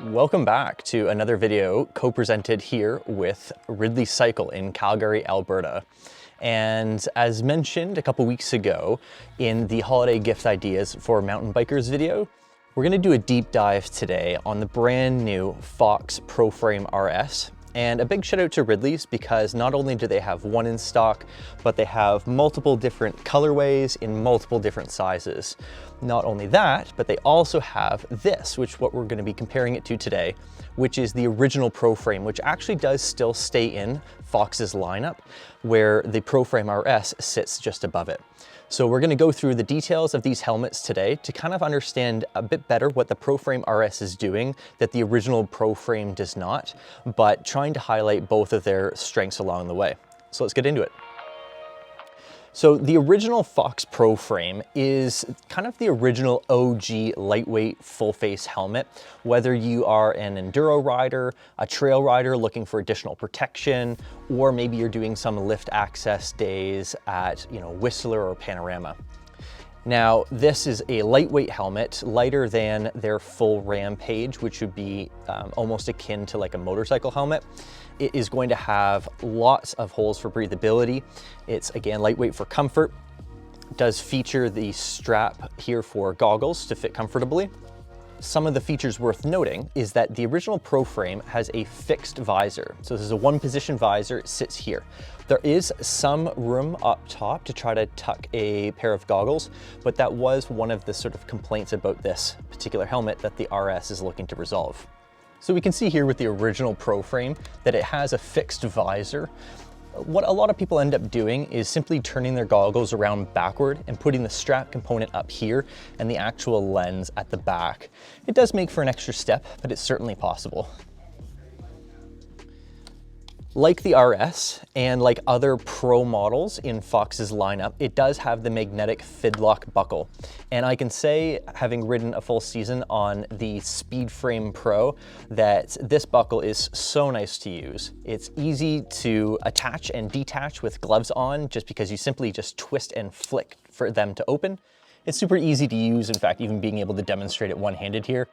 Welcome back to another video co-presented here with Ridley Cycle in Calgary, Alberta. And as mentioned a couple weeks ago in the holiday gift ideas for mountain bikers video, we're going to do a deep dive today on the brand new Fox Proframe RS. And a big shout out to Ridley's because not only do they have one in stock, but they have multiple different colorways in multiple different sizes. Not only that, but they also have this, which what we're going to be comparing it to today, which is the original Proframe, which actually does still stay in Fox's lineup, where the Proframe RS sits just above it. So we're going to go through the details of these helmets today to kind of understand a bit better what the Proframe RS is doing that the original Proframe does not, but trying to highlight both of their strengths along the way. So let's get into it. So the original Fox Proframe is kind of the original OG lightweight full face helmet. Whether you are an enduro rider, a trail rider looking for additional protection, or maybe you're doing some lift access days at, Whistler or Panorama. Now, this is a lightweight helmet, lighter than their full Rampage, which would be almost akin to like a motorcycle helmet. It is going to have lots of holes for breathability. It's again lightweight for comfort. It does feature the strap here for goggles to fit comfortably. Some of the features worth noting is that the original Proframe has a fixed visor. So this is a one position visor, it sits here. There is some room up top to try to tuck a pair of goggles, but that was one of the sort of complaints about this particular helmet that the RS is looking to resolve. So we can see here with the original Proframe that it has a fixed visor. What a lot of people end up doing is simply turning their goggles around backward and putting the strap component up here and the actual lens at the back. It does make for an extra step, but it's certainly possible. Like the RS and like other Pro models in Fox's lineup, it does have the magnetic Fidlock buckle. And I can say, having ridden a full season on the Speedframe Pro, that this buckle is so nice to use. It's easy to attach and detach with gloves on just because you simply just twist and flick for them to open. It's super easy to use, in fact, even being able to demonstrate it one-handed here.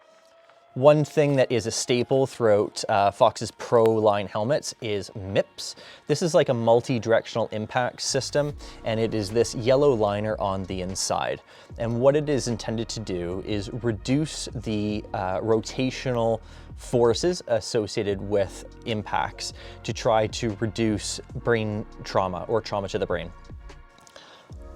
One thing that is a staple throughout Fox's Pro line helmets is MIPS. This is like a multi-directional impact system, and it is this yellow liner on the inside. And what it is intended to do is reduce the rotational forces associated with impacts to try to reduce brain trauma or trauma to the brain.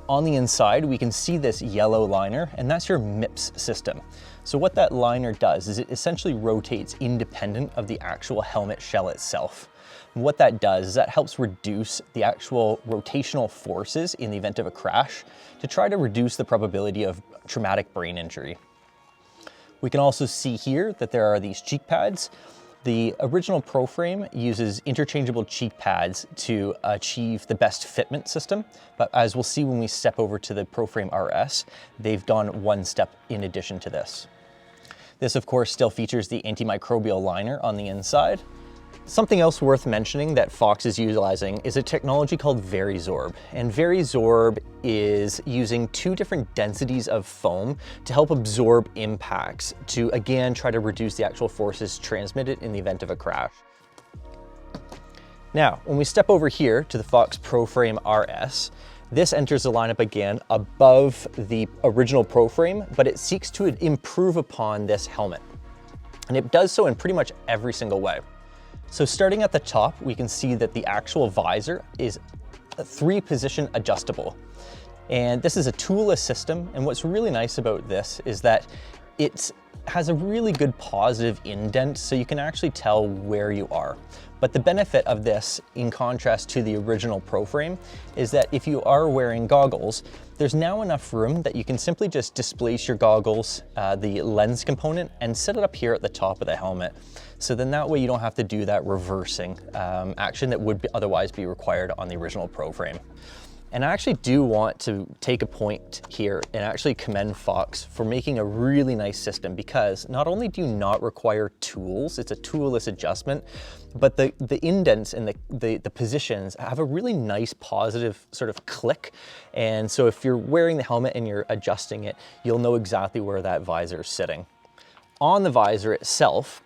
On the inside, we can see this yellow liner, and that's your MIPS system. So what that liner does is it essentially rotates independent of the actual helmet shell itself. And what that does is that helps reduce the actual rotational forces in the event of a crash to try to reduce the probability of traumatic brain injury. We can also see here that there are these cheek pads. The original Proframe uses interchangeable cheek pads to achieve the best fitment system, but as we'll see when we step over to the Proframe RS, they've gone one step in addition to this. This, of course, still features the antimicrobial liner on the inside. Something else worth mentioning that Fox is utilizing is a technology called Varisorb. And Varisorb is using two different densities of foam to help absorb impacts to, again, try to reduce the actual forces transmitted in the event of a crash. Now, when we step over here to the Fox Proframe RS, this enters the lineup again above the original Proframe, but it seeks to improve upon this helmet. And it does so in pretty much every single way. So starting at the top, we can see that the actual visor is a 3-position adjustable. And this is a toolless system. And what's really nice about this is that it has a really good positive indent, so you can actually tell where you are. But the benefit of this, in contrast to the original Proframe, is that if you are wearing goggles, there's now enough room that you can simply just displace your goggles, the lens component, and set it up here at the top of the helmet. So then that way you don't have to do that reversing action that would otherwise be required on the original Proframe. And I actually do want to take a point here and actually commend Fox for making a really nice system, because not only do you not require tools, it's a toolless adjustment, but the indents and the positions have a really nice positive sort of click. And so if you're wearing the helmet and you're adjusting it, you'll know exactly where that visor is sitting. On the visor itself,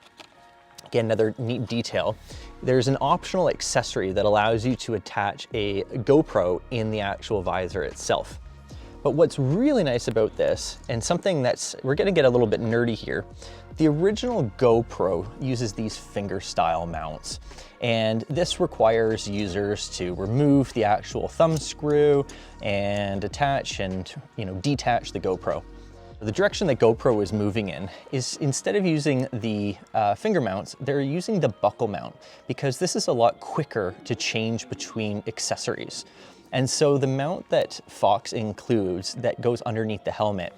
Again, another neat detail. There's an optional accessory that allows you to attach a GoPro in the actual visor itself. But what's really nice about this, and something we're gonna get a little bit nerdy here, the original GoPro uses these finger style mounts. And this requires users to remove the actual thumb screw and attach and detach the GoPro. The direction that GoPro is moving in is, instead of using the finger mounts, they're using the buckle mount, because this is a lot quicker to change between accessories. And so the mount that Fox includes that goes underneath the helmet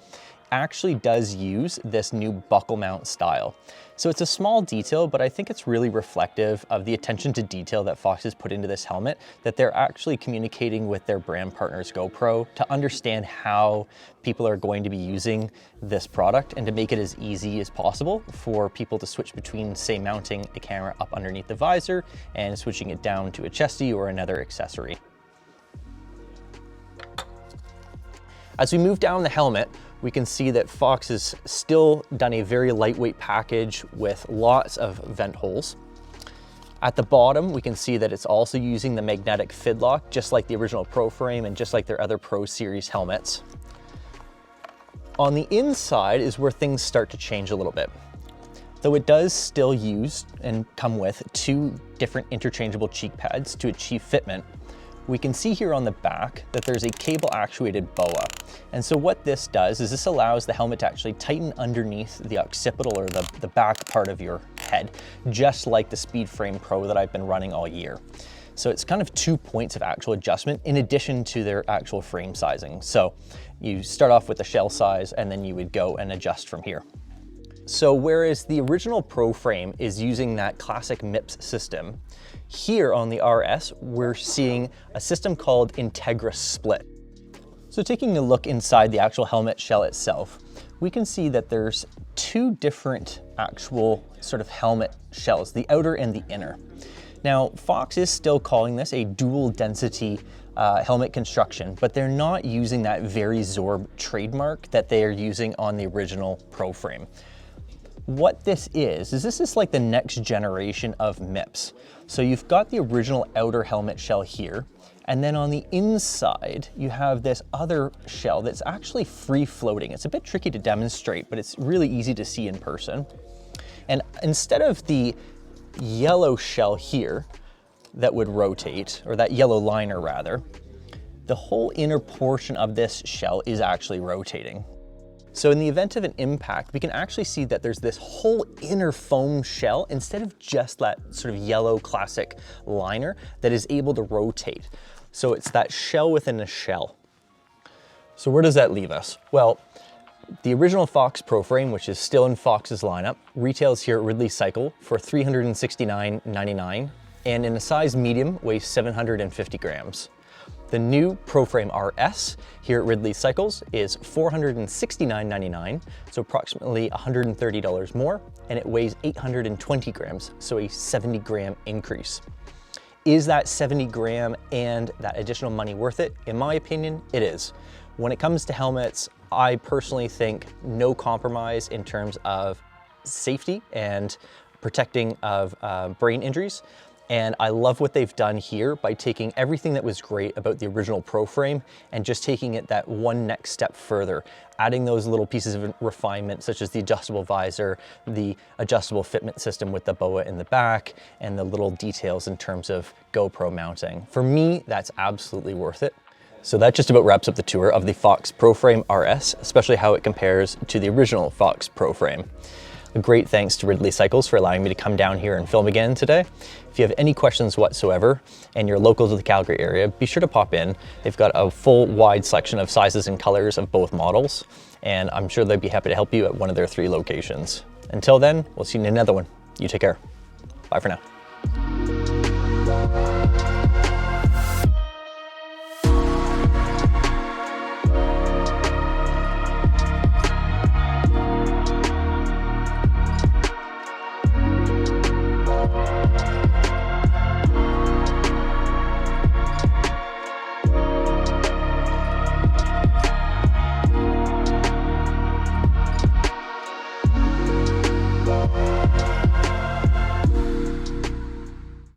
actually does use this new buckle mount style. So it's a small detail, but I think it's really reflective of the attention to detail that Fox has put into this helmet, that they're actually communicating with their brand partners GoPro to understand how people are going to be using this product and to make it as easy as possible for people to switch between, say, mounting a camera up underneath the visor and switching it down to a chesty or another accessory. As we move down the helmet, we can see that Fox has still done a very lightweight package with lots of vent holes. At the bottom, we can see that it's also using the magnetic fidlock, just like the original Proframe and just like their other Pro Series helmets. On the inside is where things start to change a little bit. Though it does still use and come with 2 different interchangeable cheek pads to achieve fitment, we can see here on the back that there's a cable actuated boa. And so what this does is this allows the helmet to actually tighten underneath the occipital, or the back part of your head, just like the Speedframe Pro that I've been running all year. So it's kind of 2 points of actual adjustment in addition to their actual frame sizing. So you start off with the shell size and then you would go and adjust from here. So whereas the original Proframe is using that classic MIPS system, here on the RS, we're seeing a system called Integra Split. So taking a look inside the actual helmet shell itself, we can see that there's 2 different actual sort of helmet shells, the outer and the inner. Now, Fox is still calling this a dual density helmet construction, but they're not using that very Zorb trademark that they are using on the original Proframe. What this is like the next generation of MIPS. So you've got the original outer helmet shell here, and then on the inside, you have this other shell that's actually free floating. It's a bit tricky to demonstrate, but it's really easy to see in person. And instead of the yellow shell here that would rotate, or that yellow liner rather, the whole inner portion of this shell is actually rotating. So in the event of an impact, we can actually see that there's this whole inner foam shell instead of just that sort of yellow classic liner that is able to rotate. So it's that shell within a shell. So where does that leave us? Well, the original Fox Proframe, which is still in Fox's lineup, retails here at Ridley Cycle for $369.99, and in a size medium weighs 750 grams. The new Proframe RS here at Ridley Cycles is $469.99, so approximately $130 more, and it weighs 820 grams, so a 70 gram increase. Is that 70 gram and that additional money worth it? In my opinion, it is. When it comes to helmets, I personally think no compromise in terms of safety and protecting of brain injuries. And I love what they've done here by taking everything that was great about the original Proframe and just taking it that one next step further, adding those little pieces of refinement such as the adjustable visor, the adjustable fitment system with the boa in the back, and the little details in terms of GoPro mounting. For me, that's absolutely worth it. So that just about wraps up the tour of the Fox Proframe RS, especially how it compares to the original Fox Proframe. A great thanks to Ridley Cycles for allowing me to come down here and film again today. If you have any questions whatsoever and you're local to the Calgary area, be sure to pop in. They've got a full wide selection of sizes and colors of both models, and I'm sure they'd be happy to help you at one of their 3 locations. Until then, we'll see you in another one. You take care. Bye for now.